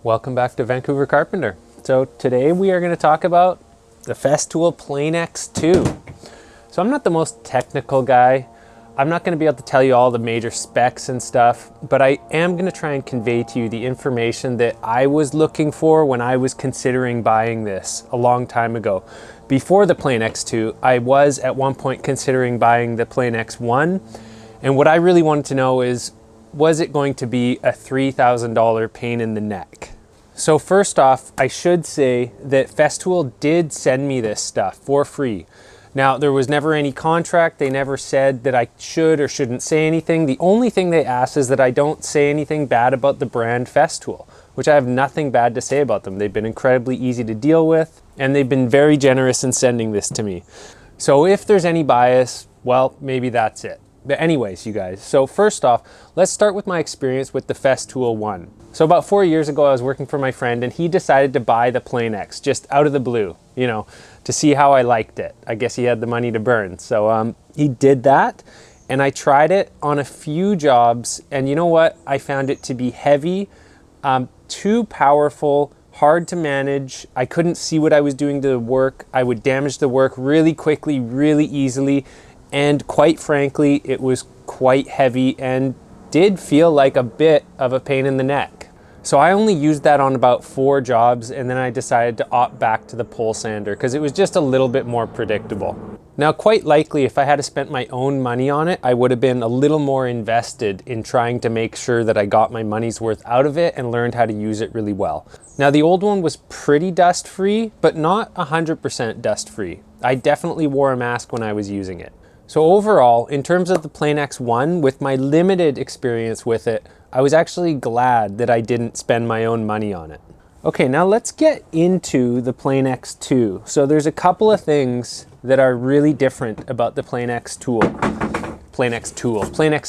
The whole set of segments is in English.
Welcome back to Vancouver Carpenter. So today we are going to talk about the Festool Planex 2. So I'm not the most technical guy. I'm not going to be able to tell you all the major specs and stuff, but I am going to try and convey to you the information that I was looking for when I was considering buying this a long time ago. Before the Planex 2, I was at one point considering buying the Planex 1, and what I really wanted to know is, was it going to be a $3,000 pain in the neck? So first off, I should say that Festool did send me this stuff for free. Now, there was never any contract. They never said that I should or shouldn't say anything. The only thing they asked is that I don't say anything bad about the brand Festool, which I have nothing bad to say about them. They've been incredibly easy to deal with, and they've been very generous in sending this to me. So if there's any bias, well, maybe that's it. But anyways, you guys, so first off, let's start with my experience with the Festool 1. So about 4 years ago, I was working for my friend and he decided to buy the Planex just out of the blue, you know, to see how I liked it. I guess he had the money to burn. So he did that and I tried it on a few jobs, and you know what? I found it to be heavy, too powerful, hard to manage. I couldn't see what I was doing to the work. I would damage the work really quickly, really easily. And quite frankly, it was quite heavy and did feel like a bit of a pain in the neck. So I only used that on about 4 jobs, and then I decided to opt back to the pole sander because it was just a little bit more predictable. Now, quite likely, if I had spent my own money on it, I would have been a little more invested in trying to make sure that I got my money's worth out of it and learned how to use it really well. Now, the old one was pretty dust-free, but not 100% dust-free. I definitely wore a mask when I was using it. So overall, in terms of the Planex 1, with my limited experience with it, I was actually glad that I didn't spend my own money on it. Okay, now let's get into the Planex 2. So there's a couple of things that are really different about the Planex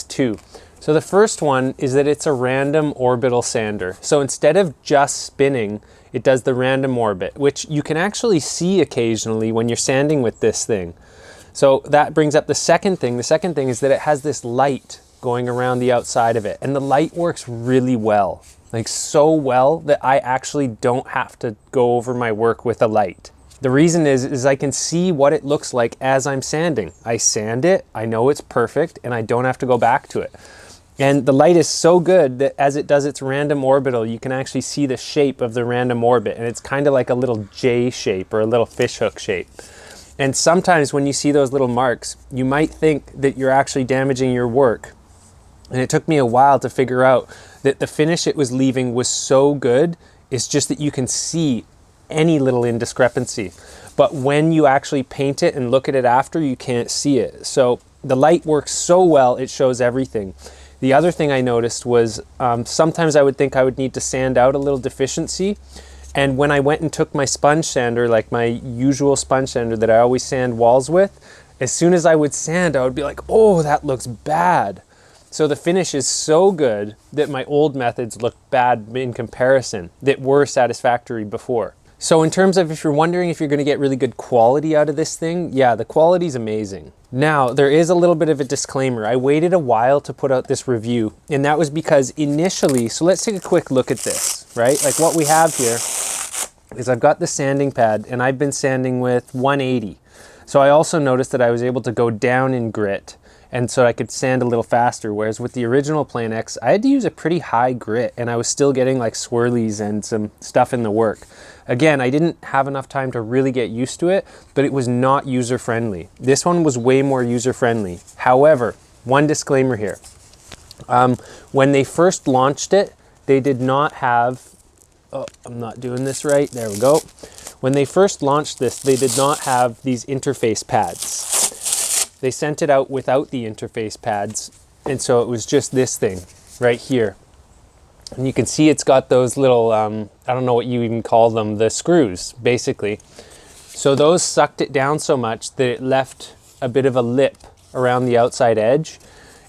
2. So the first one is that it's a random orbital sander. So instead of just spinning, it does the random orbit, which you can actually see occasionally when you're sanding with this thing. So that brings up the second thing. The second thing is that it has this light going around the outside of it. And the light works really well, like so well that I actually don't have to go over my work with a light. The reason is I can see what it looks like as I'm sanding. I sand it, I know it's perfect, and I don't have to go back to it. And the light is so good that as it does its random orbital, you can actually see the shape of the random orbit. And it's kind of like a little J shape or a little fishhook shape. And sometimes when you see those little marks, you might think that you're actually damaging your work. And it took me a while to figure out that the finish it was leaving was so good, it's just that you can see any little indiscrepancy. But when you actually paint it and look at it after, you can't see it. So the light works so well, it shows everything. The other thing I noticed was sometimes I would think I would need to sand out a little deficiency. And when I went and took my sponge sander, like my usual sponge sander that I always sand walls with, as soon as I would sand, I would be like, oh, that looks bad. So the finish is so good that my old methods look bad in comparison that were satisfactory before. So in terms of if you're wondering if you're going to get really good quality out of this thing, yeah, the quality is amazing. Now, there is a little bit of a disclaimer. I waited a while to put out this review, and that was because initially, so let's take a quick look at this, right? Like what we have here is I've got the sanding pad, and I've been sanding with 180. So I also noticed that I was able to go down in grit, and so I could sand a little faster, whereas with the original Planex, I had to use a pretty high grit, and I was still getting like swirlies and some stuff in the work. Again, I didn't have enough time to really get used to it, but it was not user-friendly. This one was way more user-friendly. However, one disclaimer here. When they first launched it, they did not have, oh, I'm not doing this right, there we go. When they first launched this, they did not have these interface pads. They sent it out without the interface pads, and so it was just this thing right here. And you can see it's got those little, I don't know what you even call them, the screws, basically. So those sucked it down so much that it left a bit of a lip around the outside edge.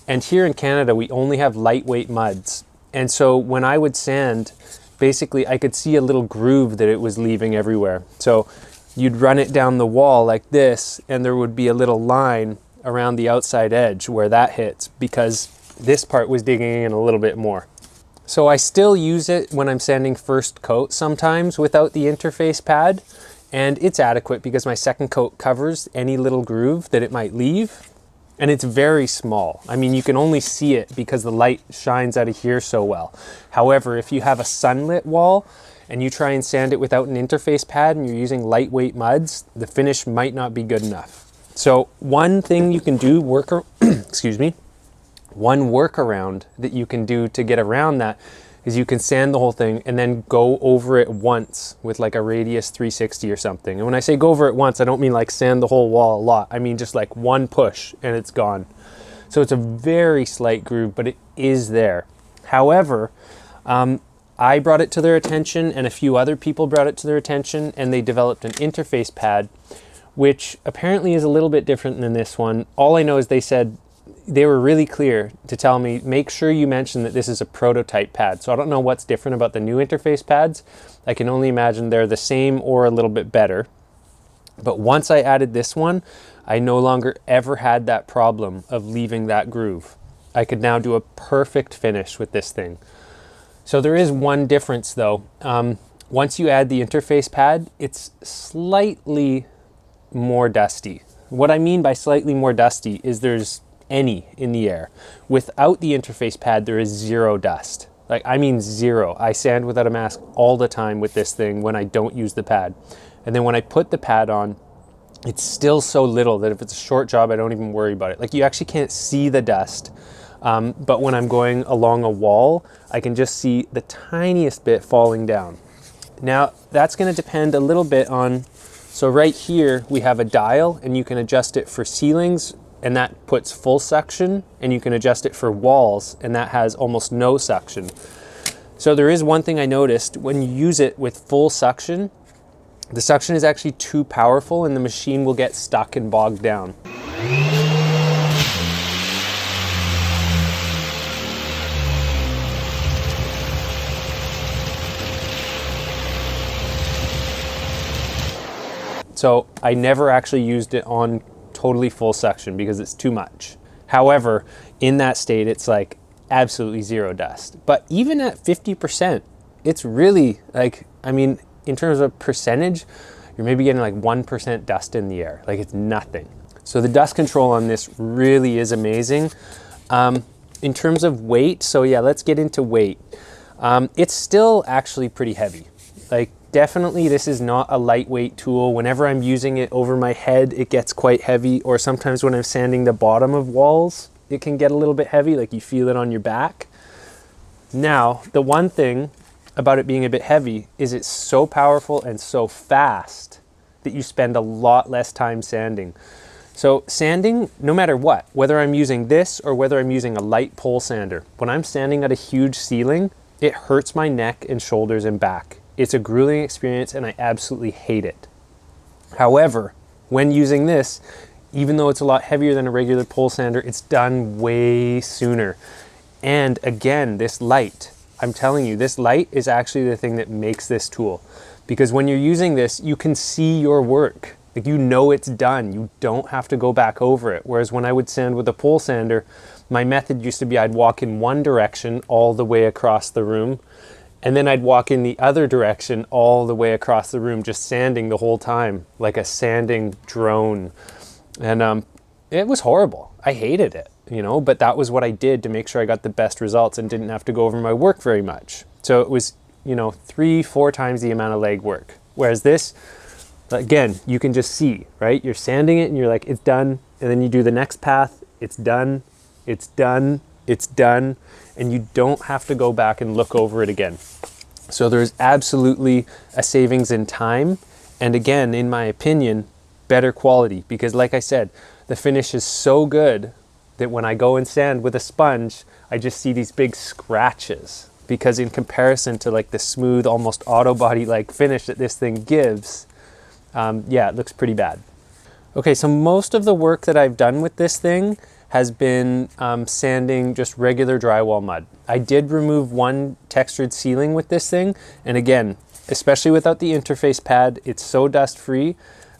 And here in Canada, we only have lightweight muds. And so when I would sand, basically I could see a little groove that it was leaving everywhere. So you'd run it down the wall like this, and there would be a little line around the outside edge where that hits, because this part was digging in a little bit more. So I still use it when I'm sanding first coat sometimes without the interface pad, and it's adequate because my second coat covers any little groove that it might leave, and it's very small. I mean, you can only see it because the light shines out of here so well. However, if you have a sunlit wall and you try and sand it without an interface pad and you're using lightweight muds, the finish might not be good enough. So one thing you can do, excuse me, one workaround that you can do to get around that is you can sand the whole thing and then go over it once with like a radius 360 or something. And when I say go over it once, I don't mean like sand the whole wall a lot. I mean just like one push and it's gone. So it's a very slight groove, but it is there. However, I brought it to their attention and a few other people brought it to their attention, and they developed an interface pad, which apparently is a little bit different than this one. All I know is they said, they were really clear to tell me, make sure you mention that this is a prototype pad. So I don't know what's different about the new interface pads. I can only imagine they're the same or a little bit better. But once I added this one, I no longer ever had that problem of leaving that groove. I could now do a perfect finish with this thing. So there is one difference though. Once you add the interface pad, it's slightly more dusty. What I mean by slightly more dusty is there's any in the air. Without the interface pad, there is zero dust. Like, I mean zero. I sand without a mask all the time with this thing when I don't use the pad. And then when I put the pad on, it's still so little that if it's a short job, I don't even worry about it. Like, you actually can't see the dust. But when I'm going along a wall, I can just see the tiniest bit falling down. Now, that's going to depend a little bit on, so right here we have a dial and you can adjust it for ceilings, and that puts full suction, and you can adjust it for walls and that has almost no suction. So there is one thing I noticed: when you use it with full suction, the suction is actually too powerful and the machine will get stuck and bogged down. So I never actually used it on totally full suction because it's too much. However, in that state, it's like absolutely zero dust. But even at 50%, it's really like, I mean, in terms of percentage, you're maybe getting like 1% dust in the air. Like, it's nothing. So the dust control on this really is amazing. In terms of weight, so yeah, let's get into weight. It's still actually pretty heavy. Like, definitely this is not a lightweight tool. Whenever I'm using it over my head, it gets quite heavy, or sometimes when I'm sanding the bottom of walls, it can get a little bit heavy, like you feel it on your back. Now, the one thing about it being a bit heavy is it's so powerful and so fast that you spend a lot less time sanding. So sanding, no matter what, whether I'm using this or whether I'm using a light pole sander, when I'm sanding at a huge ceiling, it hurts my neck and shoulders and back. It's a grueling experience and I absolutely hate it. However, when using this, even though it's a lot heavier than a regular pole sander, it's done way sooner. And again, this light, I'm telling you, this light is actually the thing that makes this tool. Because when you're using this, you can see your work. Like, you know it's done. You don't have to go back over it. Whereas when I would sand with a pole sander, my method used to be I'd walk in one direction all the way across the room, and then I'd walk in the other direction all the way across the room, just sanding the whole time, like a sanding drone. And it was horrible. I hated it, you know, but that was what I did to make sure I got the best results and didn't have to go over my work very much. So it was, you know, 3-4 times the amount of leg work. Whereas this, again, you can just see, right? You're sanding it and you're like, it's done. And then you do the next path, it's done, it's done, it's done. And you don't have to go back and look over it again. So there's absolutely a savings in time. And again, in my opinion, better quality, because like I said, the finish is so good that when I go and sand with a sponge, I just see these big scratches, because in comparison to like the smooth, almost auto body like finish that this thing gives, yeah, it looks pretty bad. Okay, so most of the work that I've done with this thing has been sanding just regular drywall mud. I did remove one textured ceiling with this thing, and again, especially without the interface pad, it's so dust free.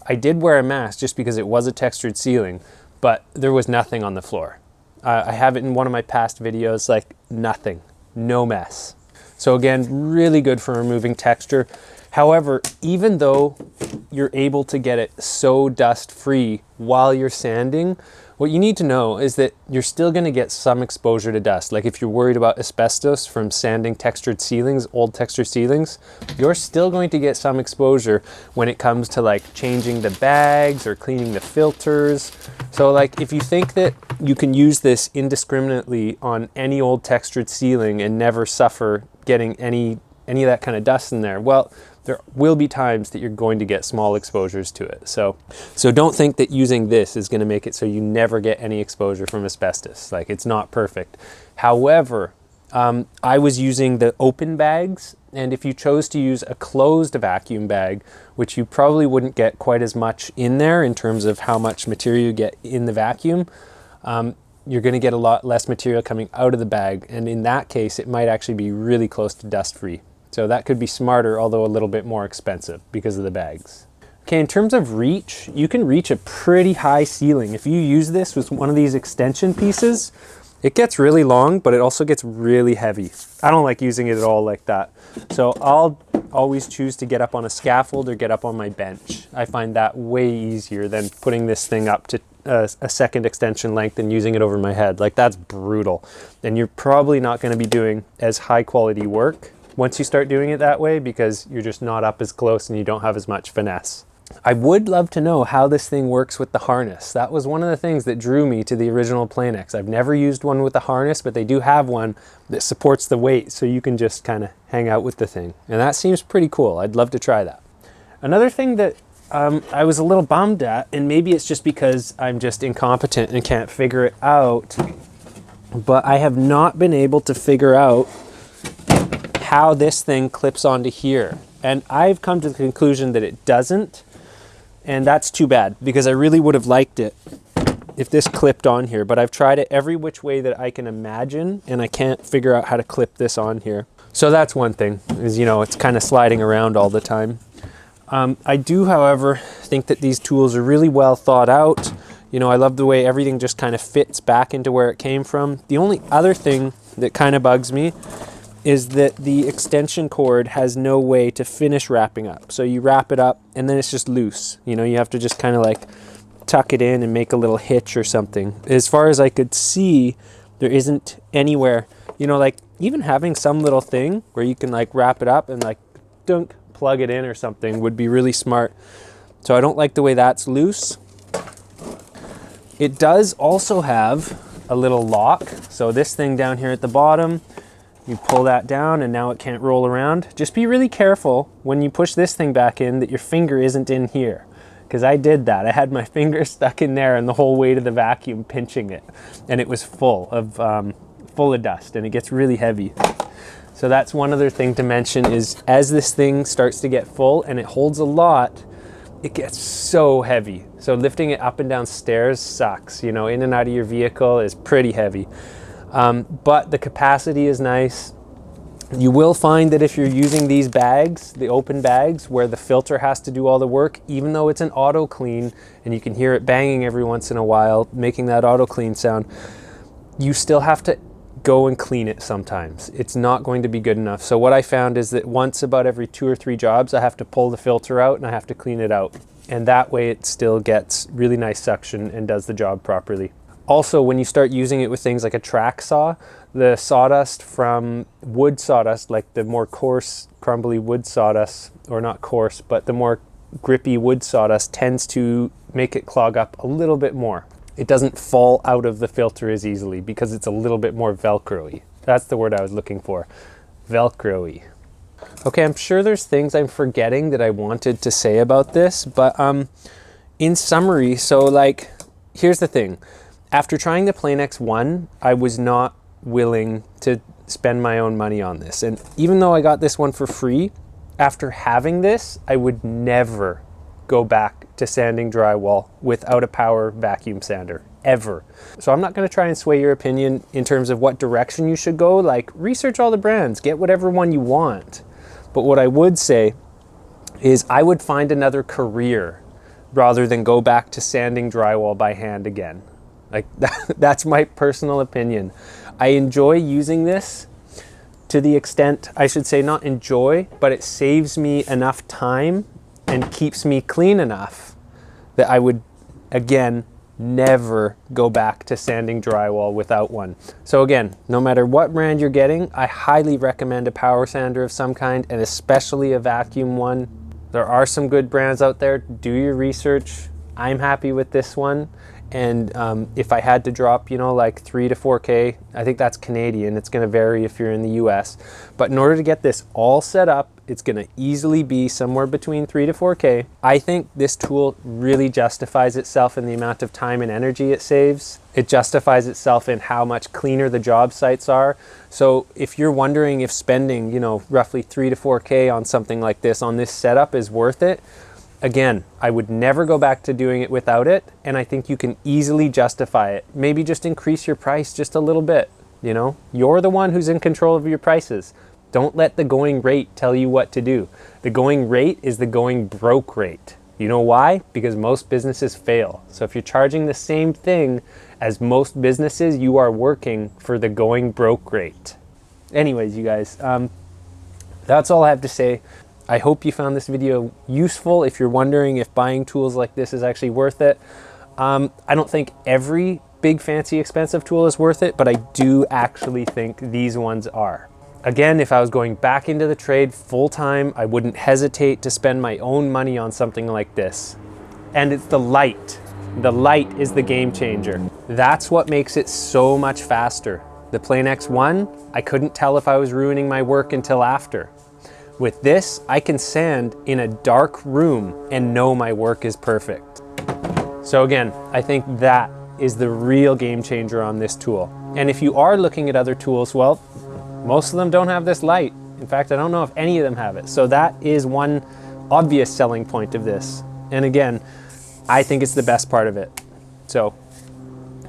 I did wear a mask just because it was a textured ceiling, but there was nothing on the floor. I have it in one of my past videos, like nothing, no mess. So again, really good for removing texture. However, even though you're able to get it so dust free while you're sanding, what you need to know is that you're still going to get some exposure to dust. Like if you're worried about asbestos from sanding textured ceilings, old textured ceilings, you're still going to get some exposure when it comes to like changing the bags or cleaning the filters. So like if you think that you can use this indiscriminately on any old textured ceiling and never suffer getting any of that kind of dust in there, well, there will be times that you're going to get small exposures to it. So don't think that using this is going to make it so you never get any exposure from asbestos. Like, it's not perfect. However, I was using the open bags, and if you chose to use a closed vacuum bag, which you probably wouldn't get quite as much in there in terms of how much material you get in the vacuum, you're going to get a lot less material coming out of the bag, and in that case it might actually be really close to dust free. So that could be smarter, although a little bit more expensive because of the bags. Okay, in terms of reach, you can reach a pretty high ceiling. If you use this with one of these extension pieces, it gets really long, but it also gets really heavy. I don't like using it at all like that. So I'll always choose to get up on a scaffold or get up on my bench. I find that way easier than putting this thing up to a second extension length and using it over my head. Like, that's brutal. And you're probably not going to be doing as high quality work once you start doing it that way, because you're just not up as close and you don't have as much finesse. I would love to know how this thing works with the harness. That was one of the things that drew me to the original Planex. I've never used one with a harness, but they do have one that supports the weight, so you can just kind of hang out with the thing. And that seems pretty cool. I'd love to try that. Another thing that I was a little bummed at, and maybe it's just because I'm just incompetent and can't figure it out, but I have not been able to figure out how this thing clips onto here. And I've come to the conclusion that it doesn't, and that's too bad, because I really would have liked it if this clipped on here, but I've tried it every which way that I can imagine, and I can't figure out how to clip this on here. So that's one thing, is, you know, it's kind of sliding around all the time. I do, however, think that these tools are really well thought out. You know, I love the way everything just kind of fits back into where it came from. The only other thing that kind of bugs me is that the extension cord has no way to finish wrapping up. So you wrap it up and then it's just loose. You know, you have to just kind of like tuck it in and make a little hitch or something. As far as I could see, there isn't anywhere, you know, like even having some little thing where you can like wrap it up and like dunk, plug it in or something would be really smart. So I don't like the way that's loose. It does also have a little lock. So this thing down here at the bottom, you pull that down and now it can't roll around. Just be really careful when you push this thing back in that your finger isn't in here, because I did that. I had my finger stuck in there and the whole weight of the vacuum pinching it, and it was full of dust, and it gets really heavy. So that's one other thing to mention, is as this thing starts to get full and it holds a lot, it gets so heavy. So lifting it up and down stairs sucks. You know, in and out of your vehicle is pretty heavy. But the capacity is nice. You will find that if you're using these bags, the open bags, where the filter has to do all the work, even though it's an auto clean and you can hear it banging every once in a while, making that auto clean sound, you still have to go and clean it sometimes. It's not going to be good enough. So what I found is that once about every 2 or 3 jobs, I have to pull the filter out and I have to clean it out. And that way it still gets really nice suction and does the job properly. Also, when you start using it with things like a track saw, the sawdust from wood sawdust, like the more coarse, crumbly wood sawdust, or not coarse, but the more grippy wood sawdust, tends to make it clog up a little bit more. It doesn't fall out of the filter as easily because it's a little bit more Velcro-y. That's the word I was looking for, Velcro-y. Okay, I'm sure there's things I'm forgetting that I wanted to say about this, but in summary, so like, here's the thing. After trying the Planex 1, I was not willing to spend my own money on this. And even though I got this one for free, after having this, I would never go back to sanding drywall without a power vacuum sander, ever. So I'm not going to try and sway your opinion in terms of what direction you should go. Like, research all the brands, get whatever one you want. But what I would say is I would find another career rather than go back to sanding drywall by hand again. Like, that's my personal opinion. I enjoy using this to the extent, I should say not enjoy, but it saves me enough time and keeps me clean enough that I would, again, never go back to sanding drywall without one. So again, no matter what brand you're getting, I highly recommend a power sander of some kind, and especially a vacuum one. There are some good brands out there. Do your research. I'm happy with this one. And if I had to drop, you know, like 3 to 4K, I think that's Canadian. It's going to vary if you're in the US. But in order to get this all set up, it's going to easily be somewhere between 3 to 4K. I think this tool really justifies itself in the amount of time and energy it saves. It justifies itself in how much cleaner the job sites are. So if you're wondering if spending, you know, roughly 3 to 4K on something like this, on this setup, is worth it, again, I would never go back to doing it without it, and I think you can easily justify it. Maybe just increase your price just a little bit, you know? You're the one who's in control of your prices. Don't let the going rate tell you what to do. The going rate is the going broke rate. You know why? Because most businesses fail. So if you're charging the same thing as most businesses, you are working for the going broke rate. Anyways, you guys, that's all I have to say. I hope you found this video useful. If you're wondering if buying tools like this is actually worth it, I don't think every big, fancy, expensive tool is worth it, but I do actually think these ones are. Again, if I was going back into the trade full time, I wouldn't hesitate to spend my own money on something like this. And it's the light. The light is the game changer. That's what makes it so much faster. The Planex 1, I couldn't tell if I was ruining my work until after. With this, I can sand in a dark room and know my work is perfect. So again, I think that is the real game changer on this tool. And if you are looking at other tools, well, most of them don't have this light. In fact, I don't know if any of them have it. So that is one obvious selling point of this. And again, I think it's the best part of it. So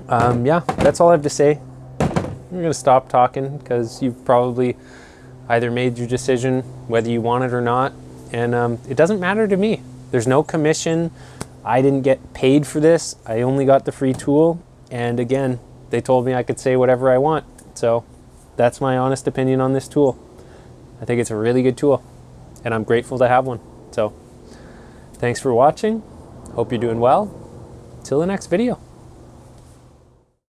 yeah, that's all I have to say. I'm gonna stop talking because you've probably either made your decision whether you want it or not, and it doesn't matter to me. There's no commission. I didn't get paid for this. I only got the free tool, and again, they told me I could say whatever I want. So that's my honest opinion on this tool. I think it's a really good tool, and I'm grateful to have one. So thanks for watching. Hope you're doing well. Till the next video.